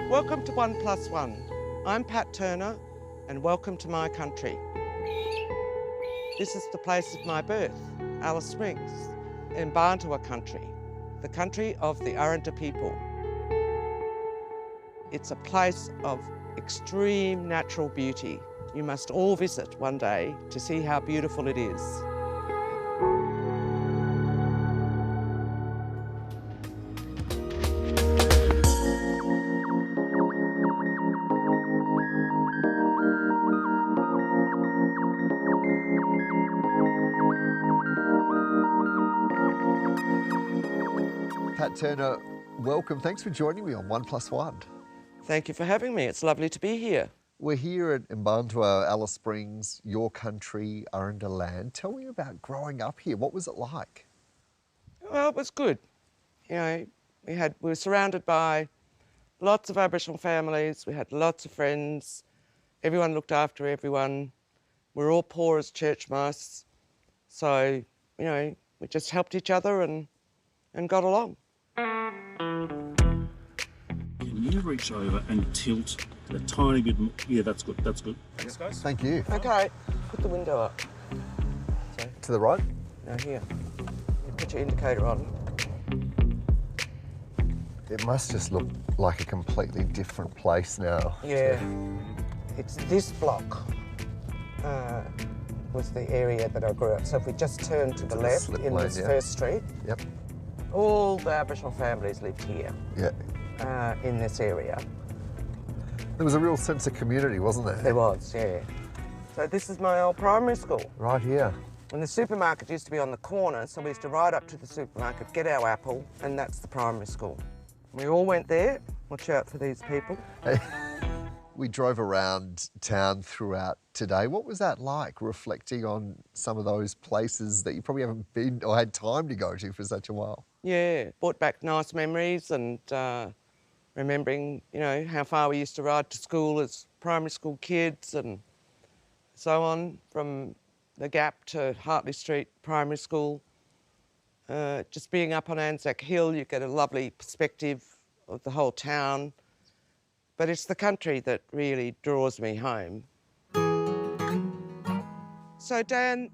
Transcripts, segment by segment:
Welcome to 1+1. I'm Pat Turner and welcome to my country. This is the place of my birth, Alice Springs, in Mparntwe Country, the country of the Arrernte people. It's a place of extreme natural beauty. You must all visit one day to see how beautiful it is. Pat Turner, welcome. Thanks for joining me on 1+1. Thank you for having me. It's lovely to be here. We're here at Mparntwe, Alice Springs, your country, Arrernte land. Tell me about growing up here. What was it like? Well, it was good. You know, we were surrounded by lots of Aboriginal families. We had lots of friends. Everyone looked after everyone. We were all poor as church mice. So, you know, we just helped each other and got along. Can you reach over and tilt a tiny bit? Yeah, that's good. That's good. Thanks, guys. Thank you. Okay, put the window up. So, To the right? now here. You put your indicator on. It must just look like a completely different place now. Yeah. It's this block was the area that I grew up. So if we just turn to the left slip in lane, this yeah. first street, Yep. all the Aboriginal families lived here Yeah. in this area. There was a real sense of community, wasn't there? There was, yeah. So this is my old primary school. Right here. And the supermarket used to be on the corner, so we used to ride up to the supermarket, get our apple, and that's the primary school. We all went there. Watch out for these people. Hey, we drove around town throughout today. What was that like, reflecting on some of those places that you probably haven't been or had time to go to for such a while? Yeah, brought back nice memories and remembering, you know, how far we used to ride to school as primary school kids and so on, from the Gap to Hartley Street Primary School. Just being up on Anzac Hill, you get a lovely perspective of the whole town. But it's the country that really draws me home. So Dan,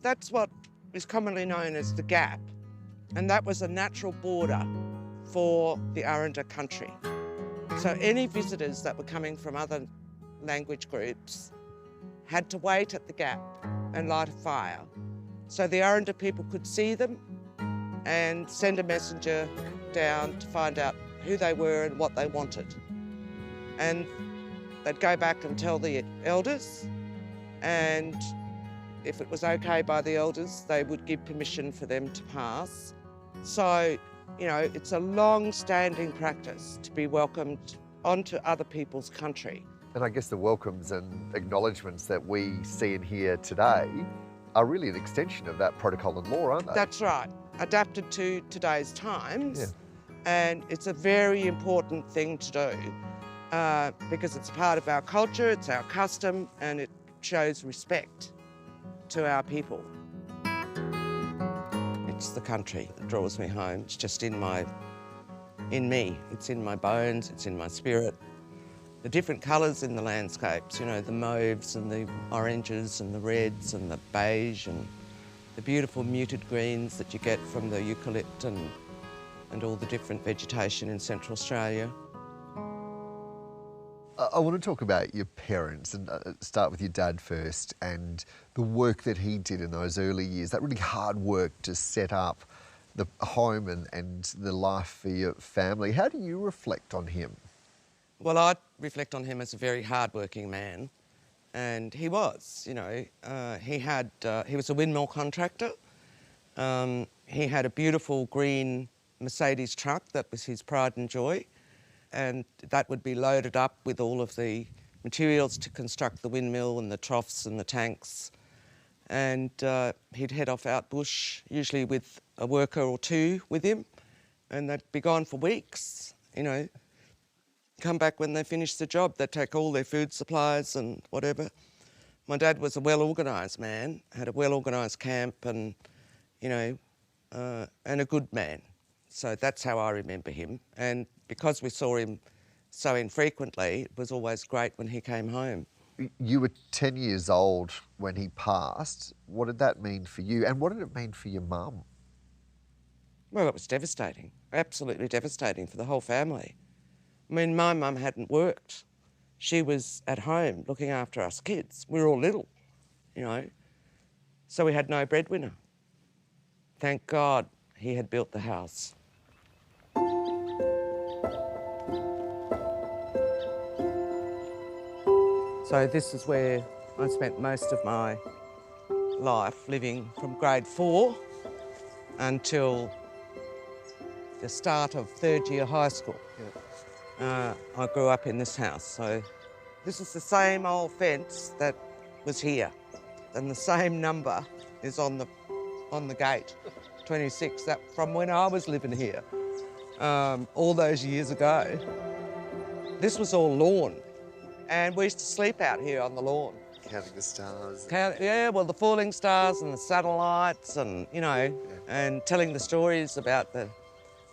that's what is commonly known as the Gap, and that was a natural border for the Arrernte Country. So any visitors that were coming from other language groups had to wait at the Gap and light a fire so the Arrernte people could see them and send a messenger down to find out who they were and what they wanted. And they'd go back and tell the elders, and if it was okay by the elders, they would give permission for them to pass. So, you know, it's a long-standing practice to be welcomed onto other people's country. And I guess the welcomes and acknowledgements that we see and hear today are really an extension of that protocol and law, aren't they? That's right, adapted to today's times. Yeah. And it's a very important thing to do because it's part of our culture, it's our custom, and it shows respect to our people. It's the country that draws me home. It's just in me. It's in my bones, it's in my spirit. The different colours in the landscapes, you know, the mauves and the oranges and the reds and the beige and the beautiful muted greens that you get from the eucalypt and all the different vegetation in Central Australia. I want to talk about your parents and start with your dad first and the work that he did in those early years, that really hard work to set up the home and the life for your family. How do you reflect on him? Well, I reflect on him as a very hard-working man, and he was, you know. He was a windmill contractor. He had a beautiful green Mercedes truck that was his pride and joy, and that would be loaded up with all of the materials to construct the windmill and the troughs and the tanks. And he'd head off out bush, usually with a worker or two with him, and they'd be gone for weeks, you know. Come back when they finished the job, they'd take all their food supplies and whatever. My dad was a well-organised man, had a well-organised camp and, you know, and a good man. So that's how I remember him. And because we saw him so infrequently, it was always great when he came home. You were 10 years old when he passed. What did that mean for you, and what did it mean for your mum? Well, it was devastating, absolutely devastating for the whole family. I mean, my mum hadn't worked. She was at home looking after us kids. We were all little, you know, so we had no breadwinner. Thank God he had built the house. So this is where I spent most of my life, living from grade 4 until the start of third year high school. I grew up in this house. So this is the same old fence that was here, and the same number is on the gate, 26, that from when I was living here, all those years ago. This was all lawn, and we used to sleep out here on the lawn. Counting the stars. Yeah, well, the falling stars and the satellites and, you know, and telling the stories about the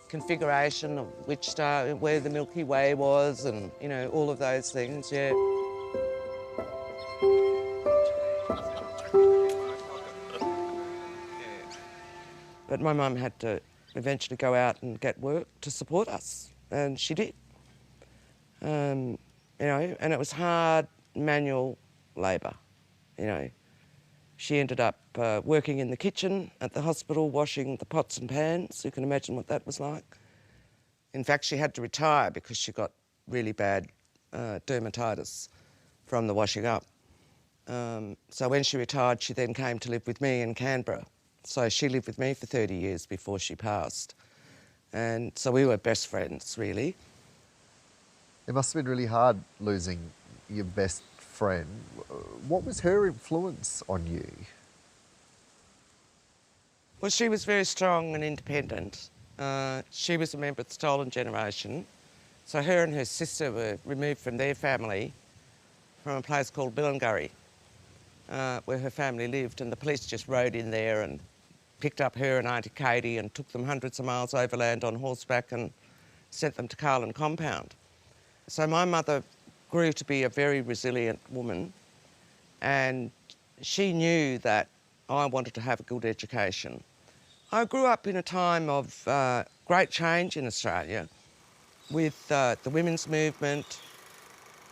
configuration of which star, where the Milky Way was and, you know, all of those things, yeah. But my mum had to eventually go out and get work to support us, and she did. You know, and it was hard manual labour, you know. She ended up working in the kitchen at the hospital, washing the pots and pans. You can imagine what that was like. In fact, she had to retire because she got really bad dermatitis from the washing up. So when she retired, she then came to live with me in Canberra. So she lived with me for 30 years before she passed. And so we were best friends, really. It must have been really hard losing your best friend. What was her influence on you? Well, she was very strong and independent. She was a member of the Stolen Generation. So her and her sister were removed from their family from a place called Billingurry, where her family lived, and the police just rode in there and picked up her and Auntie Katie and took them hundreds of miles overland on horseback and sent them to Carlin Compound. So my mother grew to be a very resilient woman, and she knew that I wanted to have a good education. I grew up in a time of great change in Australia with the women's movement.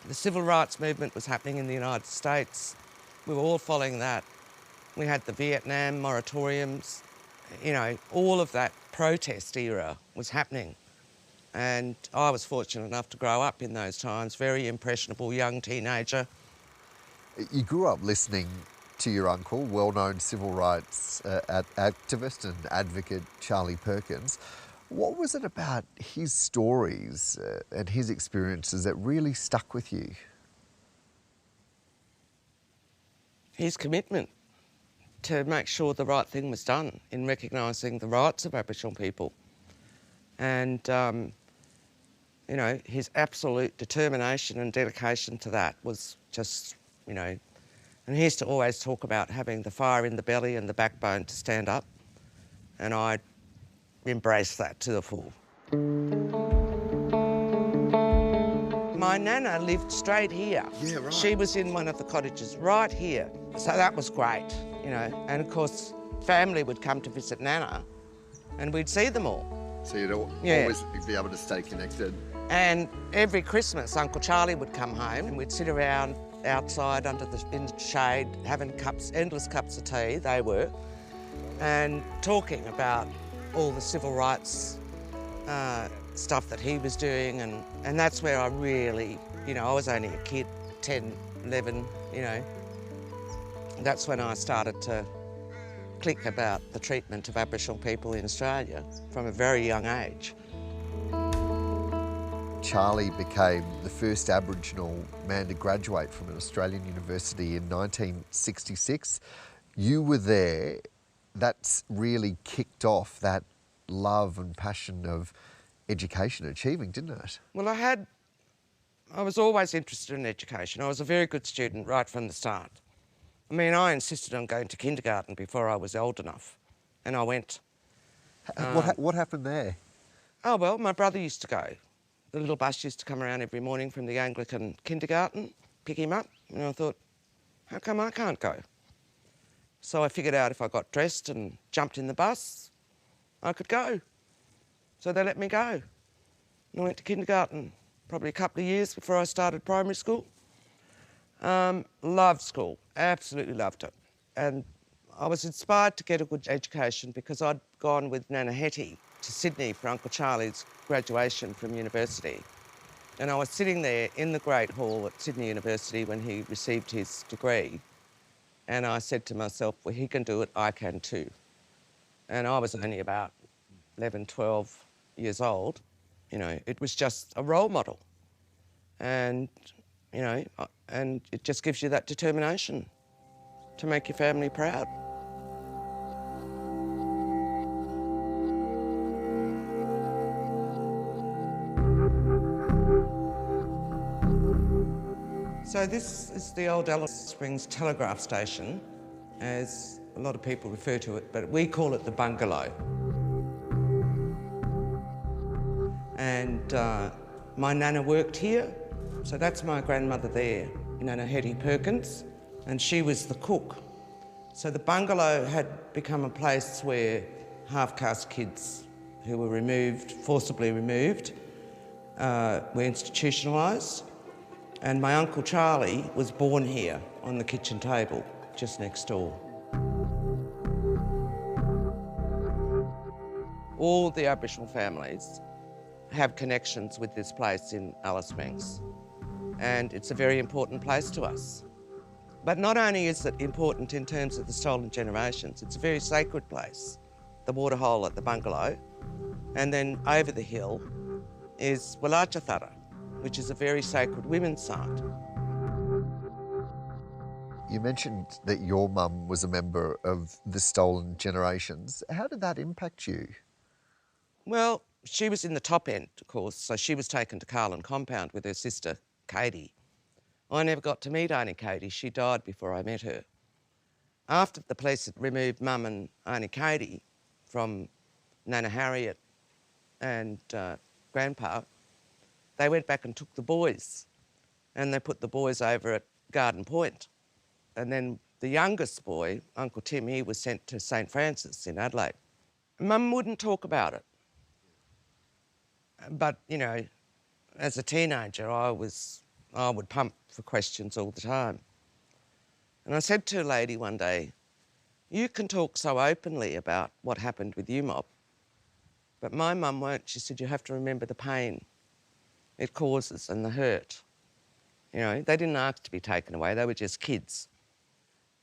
The civil rights movement was happening in the United States. We were all following that. We had the Vietnam moratoriums, you know, all of that protest era was happening. And I was fortunate enough to grow up in those times, very impressionable young teenager. You grew up listening to your uncle, well-known civil rights activist and advocate Charlie Perkins. What was it about his stories and his experiences that really stuck with you? His commitment to make sure the right thing was done in recognising the rights of Aboriginal people. And, you know, his absolute determination and dedication to that was just, you know, and he used to always talk about having the fire in the belly and the backbone to stand up, and I embraced that to the full. My nana lived straight here. Yeah, right. She was in one of the cottages right here, so that was great, you know, and of course family would come to visit Nana and we'd see them all. So you'd always be able to stay connected. And every Christmas, Uncle Charlie would come home and we'd sit around outside in the shade, having endless cups of tea, they were, and talking about all the civil rights stuff that he was doing, and that's where I really, you know, I was only a kid, 10, 11, you know. That's when I started to click about the treatment of Aboriginal people in Australia from a very young age. Charlie became the first Aboriginal man to graduate from an Australian university in 1966. You were there. That's really kicked off that love and passion of education and achieving, didn't it? Well, I was always interested in education. I was a very good student right from the start. I mean, I insisted on going to kindergarten before I was old enough, and I went. What happened there? Oh, well, my brother used to go the little bus used to come around every morning from the Anglican kindergarten, pick him up, and I thought, how come I can't go? So I figured out if I got dressed and jumped in the bus, I could go. So they let me go. And I went to kindergarten, probably a couple of years before I started primary school. Loved school, absolutely loved it. And I was inspired to get a good education because I'd gone with Nana Hetty to Sydney for Uncle Charlie's graduation from university. And I was sitting there in the Great Hall at Sydney University when he received his degree. And I said to myself, well, he can do it, I can too. And I was only about 11, 12 years old. You know, it was just a role model. And, you know, and it just gives you that determination to make your family proud. So this is the old Alice Springs telegraph station, as a lot of people refer to it, but we call it the bungalow. And my nana worked here, so that's my grandmother there, Nana Hetty Perkins, and she was the cook. So the bungalow had become a place where half-caste kids who were removed, forcibly removed, were institutionalised. And my Uncle Charlie was born here on the kitchen table, just next door. All the Aboriginal families have connections with this place in Alice Springs, and it's a very important place to us. But not only is it important in terms of the stolen generations, it's a very sacred place, the waterhole at the bungalow, and then over the hill is Walachatara, which is a very sacred women's site. You mentioned that your mum was a member of the Stolen Generations. How did that impact you? Well, she was in the top end, of course, so she was taken to Carlin Compound with her sister, Katie. I never got to meet Auntie Katie. She died before I met her. After the police had removed Mum and Auntie Katie from Nana Harriet and Grandpa, they went back and took the boys, and they put the boys over at Garden Point. And then the youngest boy, Uncle Tim, he was sent to St Francis in Adelaide. Mum wouldn't talk about it. But, you know, as a teenager, I would pump for questions all the time. And I said to a lady one day, you can talk so openly about what happened with you, Mob, but my mum won't. She said, you have to remember the pain it causes and the hurt. You know, they didn't ask to be taken away, they were just kids.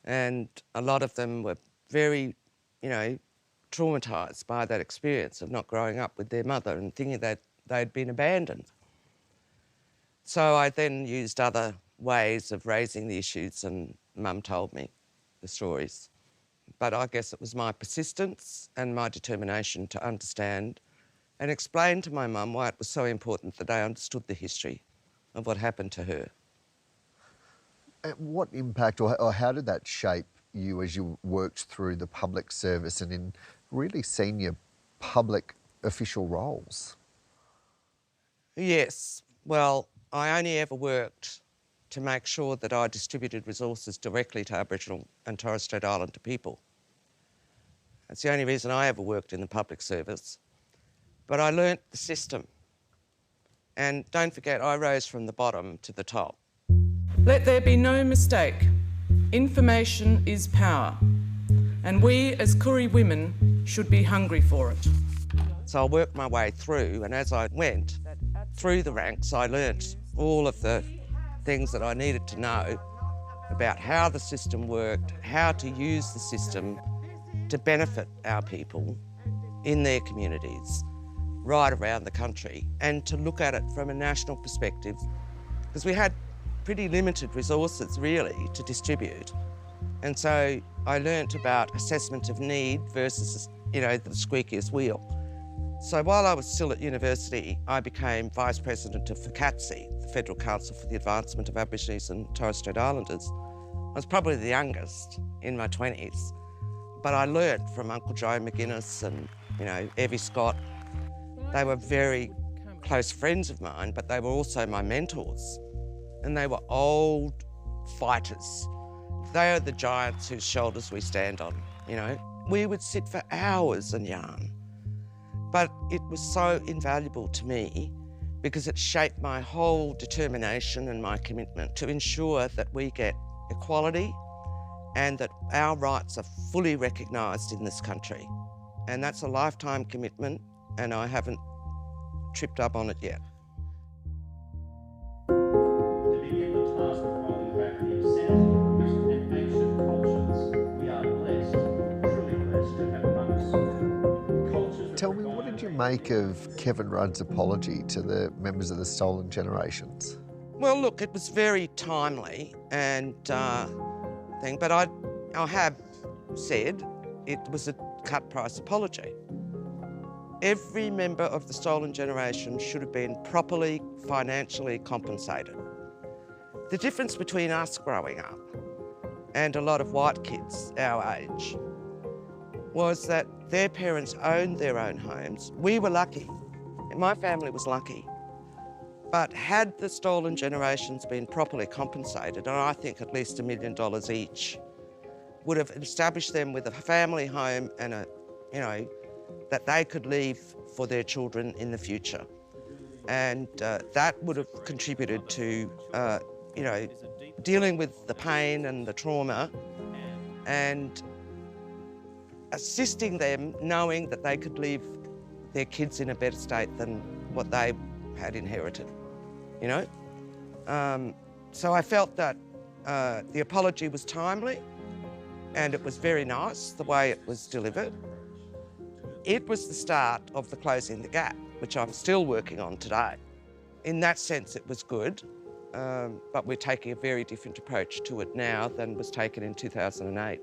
And a lot of them were very, you know, traumatised by that experience of not growing up with their mother and thinking that they'd been abandoned. So I then used other ways of raising the issues, and Mum told me the stories. But I guess it was my persistence and my determination to understand and explain to my mum why it was so important that I understood the history of what happened to her. What impact or how did that shape you as you worked through the public service and in really senior public official roles? Yes, well, I only ever worked to make sure that I distributed resources directly to Aboriginal and Torres Strait Islander people. That's the only reason I ever worked in the public service. But I learnt the system. And don't forget, I rose from the bottom to the top. Let there be no mistake. Information is power. And we as Koori women should be hungry for it. So I worked my way through, and as I went through the ranks, I learnt all of the things that I needed to know about how the system worked, how to use the system to benefit our people in their communities right around the country, and to look at it from a national perspective, because we had pretty limited resources really to distribute. And so I learnt about assessment of need versus, you know, the squeakiest wheel. So while I was still at university, I became Vice President of FCATSI, the Federal Council for the Advancement of Aborigines and Torres Strait Islanders. I was probably the youngest in my 20s, but I learnt from Uncle Joe McGuinness and, you know, Evie Scott. They were very close friends of mine, but they were also my mentors. And they were old fighters. They are the giants whose shoulders we stand on, you know. We would sit for hours and yarn. But it was so invaluable to me because it shaped my whole determination and my commitment to ensure that we get equality and that our rights are fully recognised in this country. And that's a lifetime commitment, and I haven't tripped up on it yet. Tell me, what did you make of Kevin Rudd's apology to the members of the Stolen Generations? Well, look, it was very timely and thing, but I have said it was a cut-price apology. Every member of the Stolen Generation should have been properly financially compensated. The difference between us growing up and a lot of white kids our age was that their parents owned their own homes. We were lucky. My family was lucky. But had the Stolen Generations been properly compensated, and I think at least $1 million each, would have established them with a family home and that they could leave for their children in the future. And that would have contributed to, dealing with the pain and the trauma and assisting them knowing that they could leave their kids in a better state than what they had inherited, you know? So I felt that the apology was timely and it was very nice the way it was delivered. It was the start of the Closing the Gap, which I'm still working on today. In that sense, it was good, but we're taking a very different approach to it now than was taken in 2008.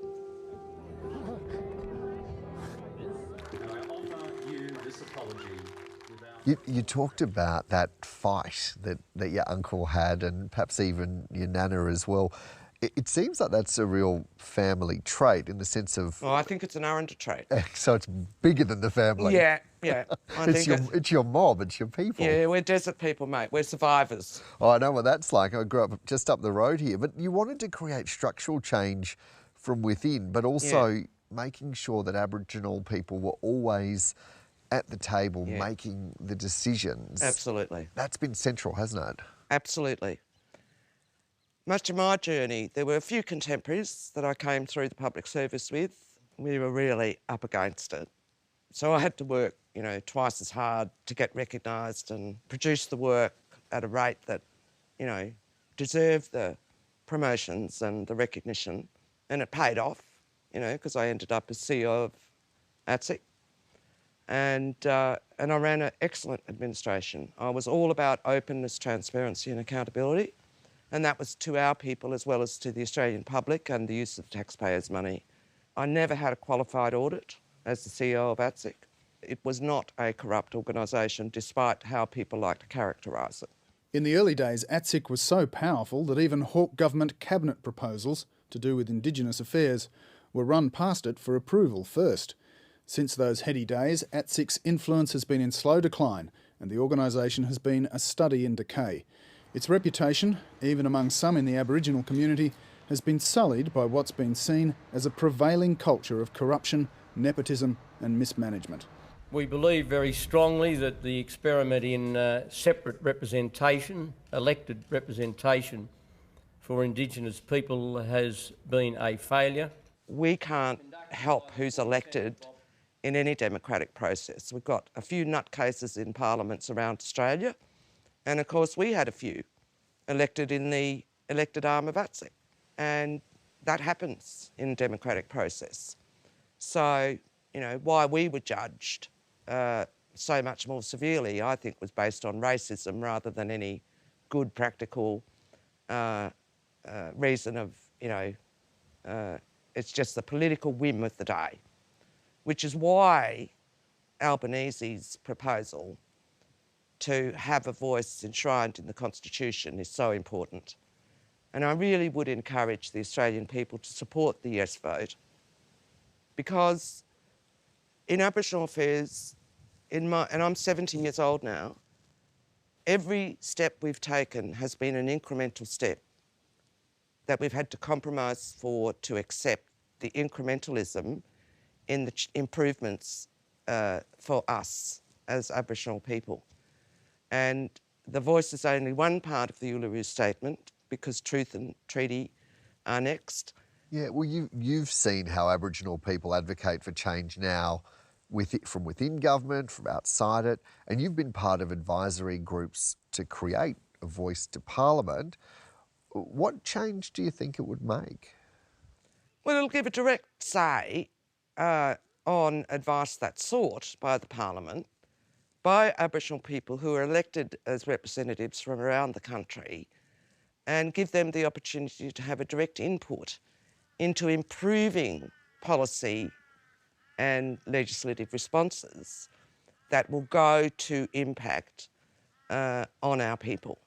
You talked about that fight that your uncle had and perhaps even your nana as well. It seems like that's a real family trait in the sense of... Well, I think it's an Arrernte trait. So it's bigger than the family. Yeah. It's your mob, it's your people. Yeah, we're desert people, mate. We're survivors. Oh, I know what that's like. I grew up just up the road here. But you wanted to create structural change from within, but also making sure that Aboriginal people were always at the table making the decisions. Absolutely. That's been central, hasn't it? Absolutely. Much of my journey, there were a few contemporaries that I came through the public service with. We were really up against it. So I had to work, twice as hard to get recognised and produce the work at a rate that, deserved the promotions and the recognition. And it paid off, because I ended up as CEO of ATSIC. And I ran an excellent administration. I was all about openness, transparency and accountability. And that was to our people as well as to the Australian public and the use of taxpayers' money. I never had a qualified audit as the CEO of ATSIC. It was not a corrupt organisation, despite how people like to characterise it. In the early days, ATSIC was so powerful that even Hawke government cabinet proposals to do with Indigenous affairs were run past it for approval first. Since those heady days, ATSIC's influence has been in slow decline and the organisation has been a study in decay. Its reputation, even among some in the Aboriginal community, has been sullied by what's been seen as a prevailing culture of corruption, nepotism and mismanagement. We believe very strongly that the experiment in separate representation, elected representation for Indigenous people has been a failure. We can't help who's elected in any democratic process. We've got a few nutcases in parliaments around Australia, and of course we had a few elected in the elected arm of ATSIC, and that happens in a democratic process. So, why we were judged so much more severely, I think, was based on racism rather than any good practical reason of, it's just the political whim of the day, which is why Albanese's proposal to have a voice enshrined in the Constitution is so important. And I really would encourage the Australian people to support the yes vote, because in Aboriginal affairs, and I'm 70 years old now, Every step we've taken has been an incremental step that we've had to compromise for to accept the incrementalism in the improvements for us as Aboriginal people. And the voice is only one part of the Uluru Statement because truth and treaty are next. Yeah, well, you've seen how Aboriginal people advocate for change now from within government, from outside it, and you've been part of advisory groups to create a voice to Parliament. What change do you think it would make? Well, it'll give a direct say on advice that's sought by the Parliament, by Aboriginal people who are elected as representatives from around the country, and give them the opportunity to have a direct input into improving policy and legislative responses that will go to impact on our people.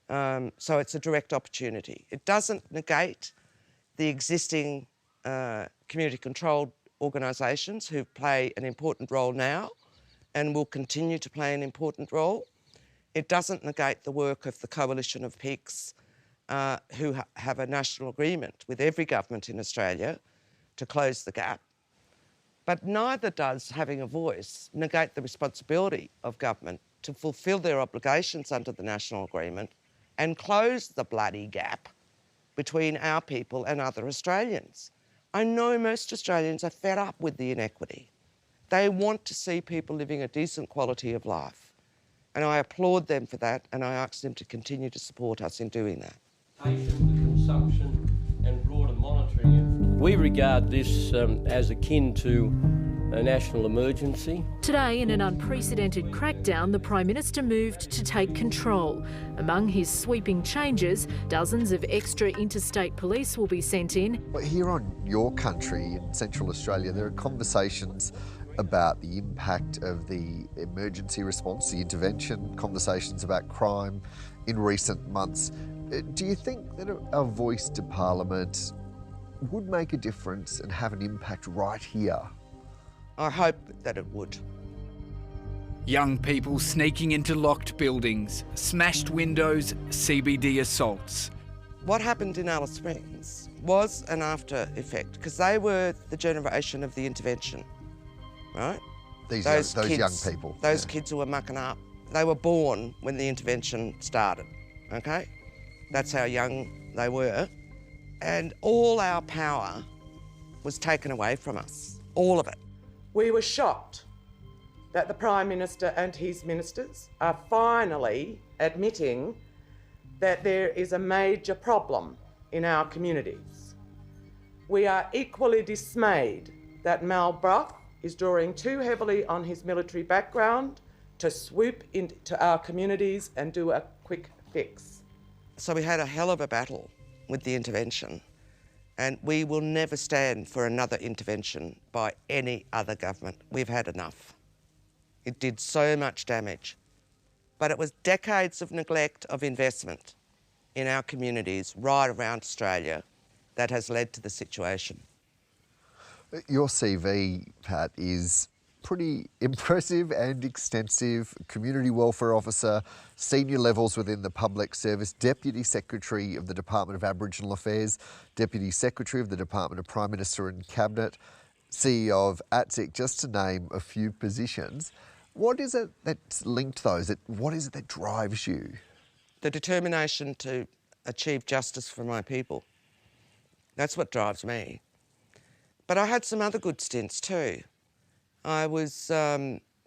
So it's a direct opportunity. It doesn't negate the existing community-controlled organisations who play an important role now and will continue to play an important role. It doesn't negate the work of the coalition of peaks who have a national agreement with every government in Australia to close the gap. But neither does having a voice negate the responsibility of government to fulfil their obligations under the national agreement and close the bloody gap between our people and other Australians. I know most Australians are fed up with the inequity. They want to see people living a decent quality of life. And I applaud them for that, and I ask them to continue to support us in doing that. The consumption and broader monitoring. We regard this as akin to a national emergency. Today, in an unprecedented crackdown, the Prime Minister moved to take control. Among his sweeping changes, dozens of extra interstate police will be sent in. But here on your country in Central Australia, there are conversations about the impact of the emergency response, the intervention, conversations about crime in recent months. Do you think that a voice to Parliament would make a difference and have an impact right here? I hope that it would. Young people sneaking into locked buildings, smashed windows, CBD assaults. What happened in Alice Springs was an after effect because they were the generation of the intervention, right? Those young people. Those kids who were mucking up. They were born when the intervention started, okay? That's how young they were. And all our power was taken away from us, all of it. We were shocked that the Prime Minister and his ministers are finally admitting that there is a major problem in our communities. We are equally dismayed that Mal Brough is drawing too heavily on his military background to swoop into our communities and do a quick fix. So we had a hell of a battle with the intervention, and we will never stand for another intervention by any other government. We've had enough. It did so much damage. But it was decades of neglect of investment in our communities right around Australia that has led to the situation. Your CV, Pat, is pretty impressive and extensive. Community welfare officer, senior levels within the public service, Deputy Secretary of the Department of Aboriginal Affairs, Deputy Secretary of the Department of Prime Minister and Cabinet, CEO of ATSIC, just to name a few positions. What is it that's linked those? What is it that drives you? The determination to achieve justice for my people. That's what drives me. But I had some other good stints too. I was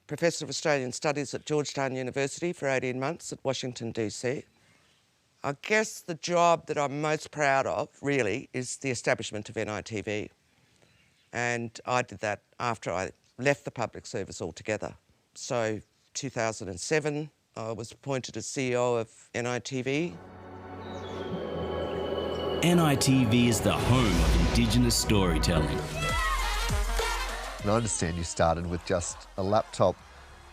Professor of Australian Studies at Georgetown University for 18 months at Washington, DC. I guess the job that I'm most proud of, really, is the establishment of NITV. And I did that after I left the public service altogether. So 2007, I was appointed as CEO of NITV. NITV is the home of Indigenous storytelling. And I understand you started with just a laptop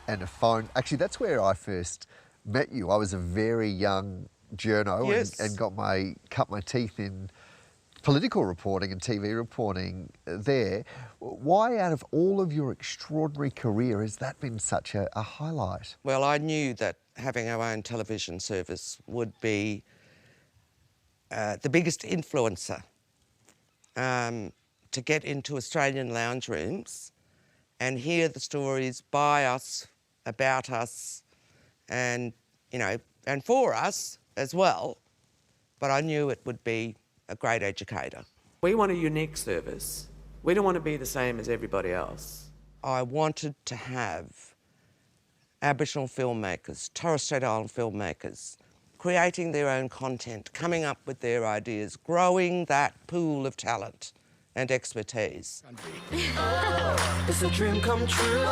and a phone. Actually, that's where I first met you. I was a very young journo, yes, and cut my teeth in political reporting and TV reporting there. Why, out of all of your extraordinary career, has that been such a highlight? Well, I knew that having our own television service would be the biggest influencer to get into Australian lounge rooms and hear the stories by us, about us, and, you know, and for us as well. But I knew it would be a great educator. We want a unique service. We don't want to be the same as everybody else. I wanted to have Aboriginal filmmakers, Torres Strait Island filmmakers, creating their own content, coming up with their ideas, growing that pool of talent and expertise. It's a dream come true.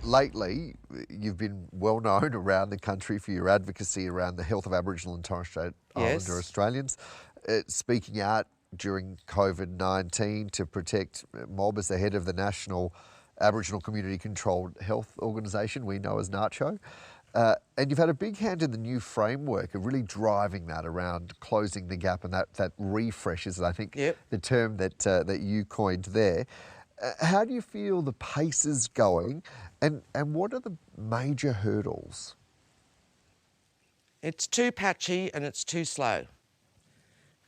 Lately, you've been well known around the country for your advocacy around the health of Aboriginal and Torres Strait Islander Australians, speaking out during COVID-19 to protect mob as the head of the National Aboriginal Community Controlled Health Organisation, we know as NACCHO. And you've had a big hand in the new framework of really driving that around closing the gap, and that refresh is, I think, the term that you coined there. How do you feel the pace is going, and what are the major hurdles? It's too patchy and it's too slow.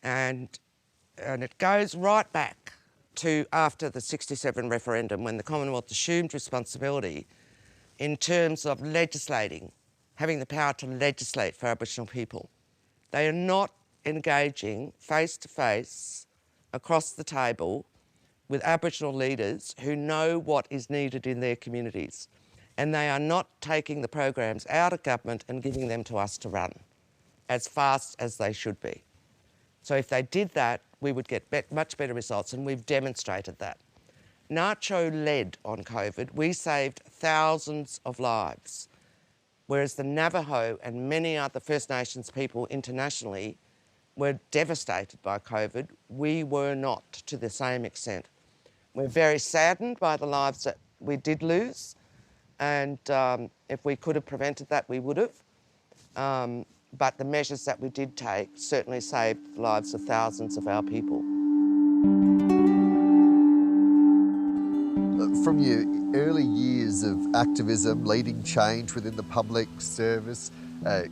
And it goes right back to after the 67 referendum, when the Commonwealth assumed responsibility in terms of legislating, having the power to legislate for Aboriginal people. They are not engaging face-to-face across the table with Aboriginal leaders who know what is needed in their communities. And they are not taking the programs out of government and giving them to us to run as fast as they should be. So if they did that, we would get much better results, and we've demonstrated that. NACCHO led on COVID. We saved thousands of lives, whereas the Navajo and many other First Nations people internationally were devastated by COVID. We were not to the same extent. We're very saddened by the lives that we did lose, and if we could have prevented that, we would have. But the measures that we did take certainly saved the lives of thousands of our people. From your early years of activism, leading change within the public service,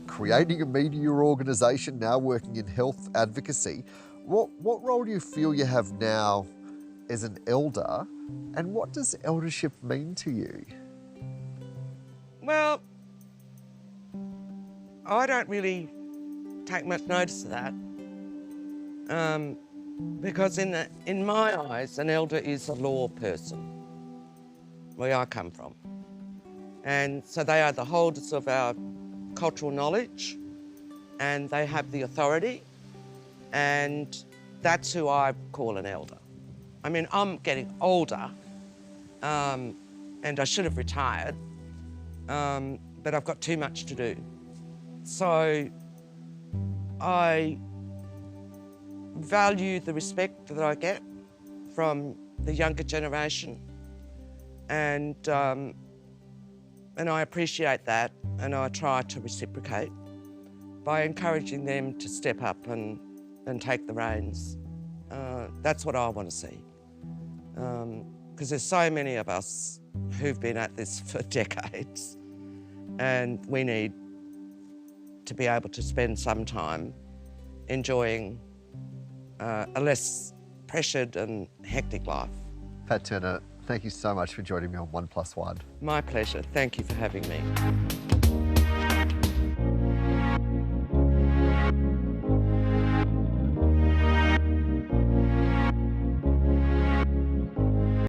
creating a media organisation, now working in health advocacy, what role do you feel you have now as an elder, and what does eldership mean to you? Well, I don't really take much notice of that, because in my eyes, an elder is a law person, where I come from. And so they are the holders of our cultural knowledge, and they have the authority, and that's who I call an elder. I mean, I'm getting older, and I should have retired, but I've got too much to do. So I value the respect that I get from the younger generation, and I appreciate that, and I try to reciprocate by encouraging them to step up and take the reins. That's what I want to see, because there's so many of us who've been at this for decades, and we need to be able to spend some time enjoying a less pressured and hectic life. Pat Turner, thank you so much for joining me on 1+1. My pleasure. Thank you for having me.